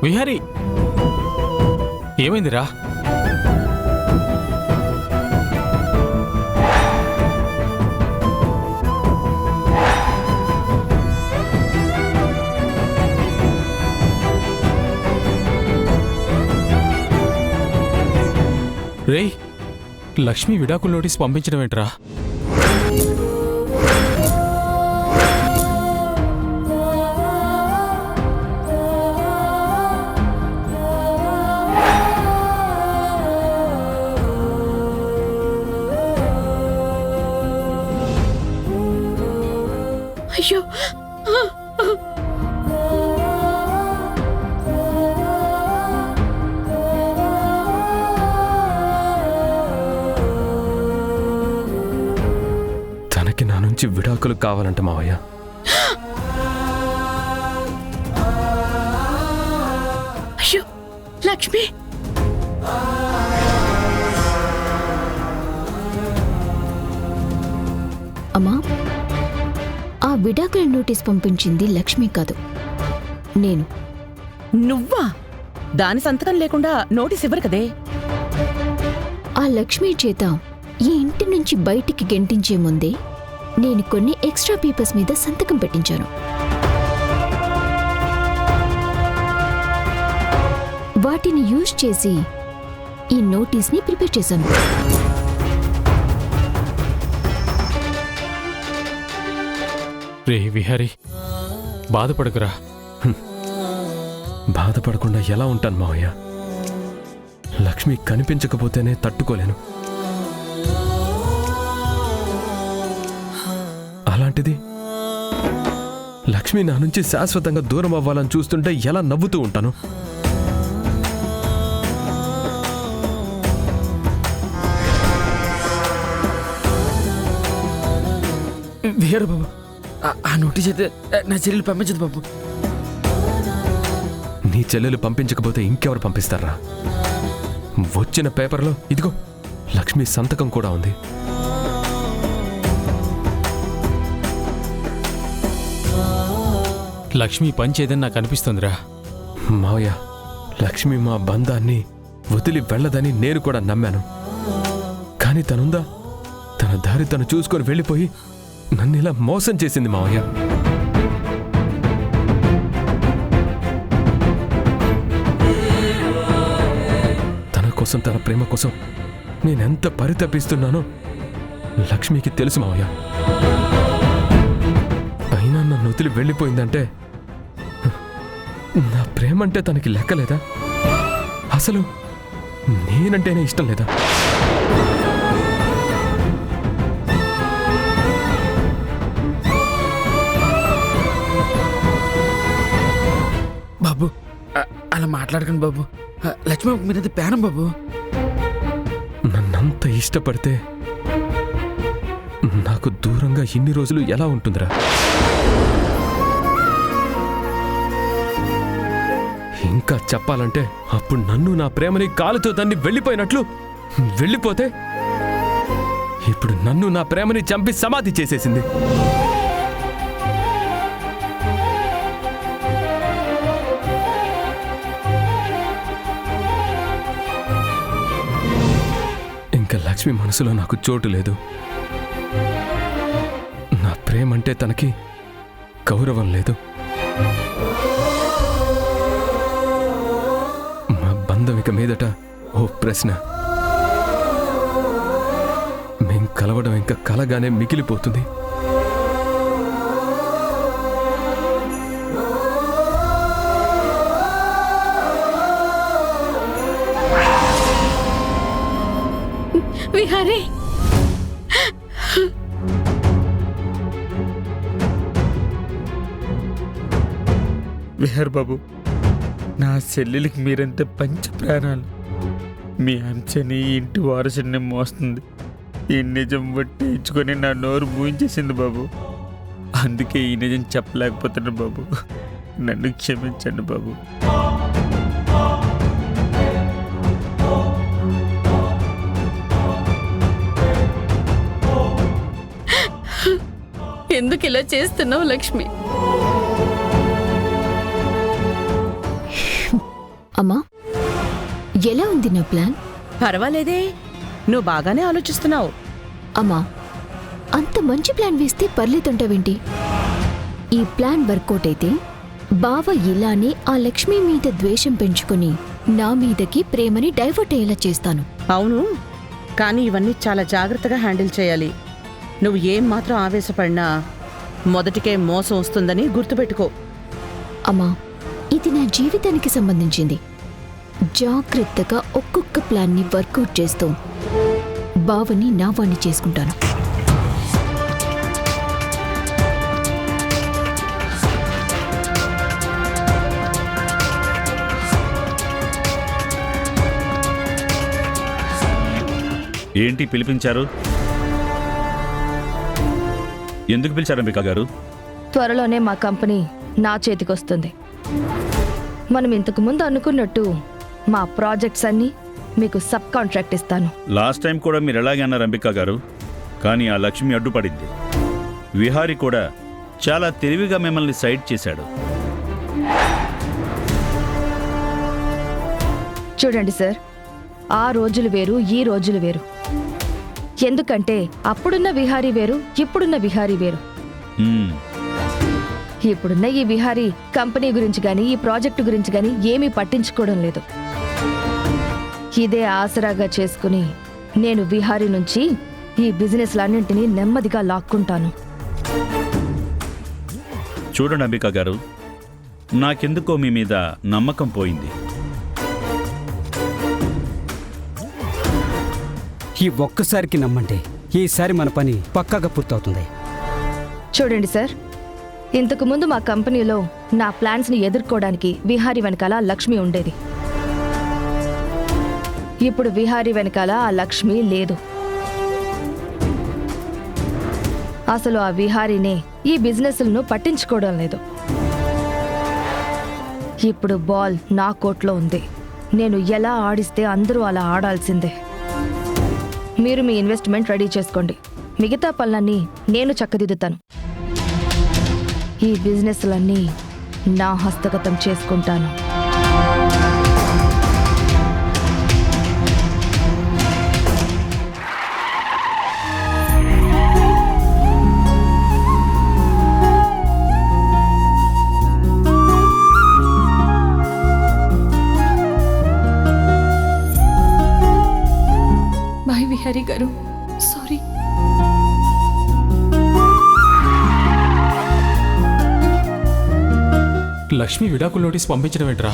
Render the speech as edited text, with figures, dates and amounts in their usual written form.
విహారీ, ఏమైందిరా? రేయ్, లక్ష్మి విడాకుల నోటీస్ పంపించడం ఏంట్రా? అయ్యో, తనకి నా నుంచి విడాకులు కావాలంట మావయ్య. అయ్యో లక్ష్మి, అమ్మా, ఆ విడాకుల నోటీస్ పంపించింది లక్ష్మి కాదు, నేను. నువ్వా? దాని సంతకం లేకుండా నోటీస్ ఇవ్వరు కదే. ఆ లక్ష్మి చేత ఈ ఇంటి నుంచి బయటికి గెంటించే ముందే నేను కొన్ని ఎక్స్ట్రా పేపర్స్ మీద సంతకం పెట్టించాను. వాటిని యూజ్ చేసి ఈ నోటీస్ని ప్రిపేర్ చేశాను. రే విహారీ, బాధపడకురా. బాధపడకుండా ఎలా ఉంటాను మావయ్య? లక్ష్మి కనిపించకపోతేనే తట్టుకోలేను. అలాంటిది లక్ష్మి నా నుంచి శాశ్వతంగా దూరం అవ్వాలని చూస్తుంటే ఎలా నవ్వుతూ ఉంటాను. విహారీ బాబు, ఆ నోటీస్ అయితే నా చెల్లెలు పంపించదు బాబు. నీ చెల్లెలు పంపించకపోతే ఇంకెవరు పంపిస్తారా? వచ్చిన పేపర్లో ఇదిగో లక్ష్మి సంతకం కూడా ఉంది. లక్ష్మి పంచేదని నాకు అనిపిస్తుందిరా. మావయ్య, లక్ష్మి మా బంధాన్ని వదిలి వెళ్ళదని నేను కూడా నమ్మాను. కానీ తనుందా? తన దారి తను చూసుకొని వెళ్ళిపోయి నన్ను ఇలా మోసం చేసింది మావయ్య. తన కోసం, తన ప్రేమ కోసం నేనెంత పరితపిస్తున్నానో లక్ష్మికి తెలుసు మావయ్య. అయినా నన్ను వదిలి వెళ్ళిపోయిందంటే నా ప్రేమంటే తనకి లెక్కలేదా? అసలు నేనంటేనే ఇష్టం లేదా? బాబు అలా మాట్లాడకండి బాబు. లక్ష్మి మీరైతే పేనం బాబు. నన్నంత ఇష్టపడితే నాకు దూరంగా ఇన్ని రోజులు ఎలా ఉంటుందిరా? ఇంకా చెప్పాలంటే అప్పుడు నన్ను, నా ప్రేమని కాలుతో దాన్ని వెళ్ళిపోయినట్లు వెళ్ళిపోతే ఇప్పుడు నన్ను, నా ప్రేమని చంపి సమాధి చేసేసింది. ఇంకా లక్ష్మి మనసులో నాకు చోటు లేదు. నా ప్రేమంటే తనకి గౌరవం లేదు. మా బంధం ఇక మీదట ఓ ప్రశ్న. మేం కలవడం ఇంకా కలగానే మిగిలిపోతుంది. విహారీ, విహార్ బాబు, నా చెల్లెలికి మీరంటే పంచ ప్రాణాలు. మీ అంచెని ఇంటి వారసుని మోస్తుంది. ఈ నిజం బట్టి ఇచ్చుకొని నా నోరు మూయించేసింది బాబు. అందుకే ఈ నిజం చెప్పలేకపోతున్నాను బాబు. నన్ను క్షమించండి బాబు. ఎందుకు ఇలా చేస్తున్నావు లక్ష్మి? ఎలా ఉంది నా ప్లాన్? పర్వాలేదే, నువ్వు బాగానే ఆలోచిస్తున్నావు. అమ్మా, అంత మంచి ప్లాన్ వేస్తే పర్లేదంటావేంటి? ఈ ప్లాన్ వర్కౌట్ అయితే బావ ఇలానే ఆ లక్ష్మి మీద ద్వేషం పెంచుకుని నా మీదకి ప్రేమని డైవర్ట్ అయ్యేలా చేస్తాను. అవును, కానీ ఇవన్నీ చాలా జాగ్రత్తగా హ్యాండిల్ చేయాలి. నువ్వు ఏం మాత్రం ఆవేశపడినా మొదటికే మోసం వస్తుందని గుర్తుపెట్టుకో. అమ్మా, ఇది నా జీవితానికి సంబంధించింది. జాగ్రత్తగా ఒక్కొక్క ప్లాన్ని వర్కౌట్ చేస్తూ బావని నా వాణ్ణి చేసుకుంటాను. ఏంటి పిలిపించారు? ఎందుకు పిలిచారు అంబికా గారు? త్వరలోనే మా కంపెనీ నా చేతికొస్తుంది. మనం ఇంతకు ముందు అనుకున్నట్టు మా ప్రాజెక్ట్స్ అన్నీ మీకు సబ్ కాంట్రాక్ట్ ఇస్తాను. లాస్ట్ టైం కూడా మీరు ఎలాగే అన్నారు అంబికా గారు, కానీ ఆ లక్ష్మి అడ్డుపడింది. విహారీ కూడా చాలా తెలివిగా మిమ్మల్ని సైడ్ చేశాడు. చూడండి సార్, ఆ రోజులు వేరు, ఈ రోజులు వేరు. ఎందుకంటే అప్పుడున్న విహారీ వేరు, ఇప్పుడున్న విహారీ వేరు. మ్మ్. ఇప్పుడున్న ఈ విహారీ కంపెనీ గురించి గాని, ఈ ప్రాజెక్టు గురించి గాని ఏమీ పట్టించుకోవడం లేదు. ఇదే ఆసరాగా చేసుకుని నేను విహారీ నుంచి ఈ బిజినెస్లన్నింటినీ నెమ్మదిగా లాక్కుంటాను. చూడండి అంబికా గారు, నాకెందుకో మీ మీద నమ్మకం పోయింది. ఈ ఒక్కసారికి నమ్మండి, ఈసారి మన పని పక్కాగా పూర్తవుతుంది. చూడండి సార్, ఇంతకు ముందు మా కంపెనీలో నా ప్లాన్స్ని ఎదుర్కోవడానికి విహారీ వెనకాల లక్ష్మి ఉండేది. ఇప్పుడు విహారీ వెనకాల ఆ లక్ష్మి లేదు. అసలు ఆ విహారీనే ఈ బిజినెస్లను పట్టించుకోవడం లేదు. ఇప్పుడు బాల్ నా కోర్టులో ఉంది. నేను ఎలా ఆడిస్తే అందరూ అలా ఆడాల్సిందే. మీరు మీ ఇన్వెస్ట్మెంట్ రెడీ చేసుకోండి, మిగతా పనులన్నీ నేను చక్కదిద్దుతాను. ఈ బిజినెస్లన్నీ నా హస్తగతం చేసుకుంటాను. బాయ్ విహారీ గారు, సారీ. లక్ష్మి విడాకుల నోటీస్ పంపించడం ఏంట్రా?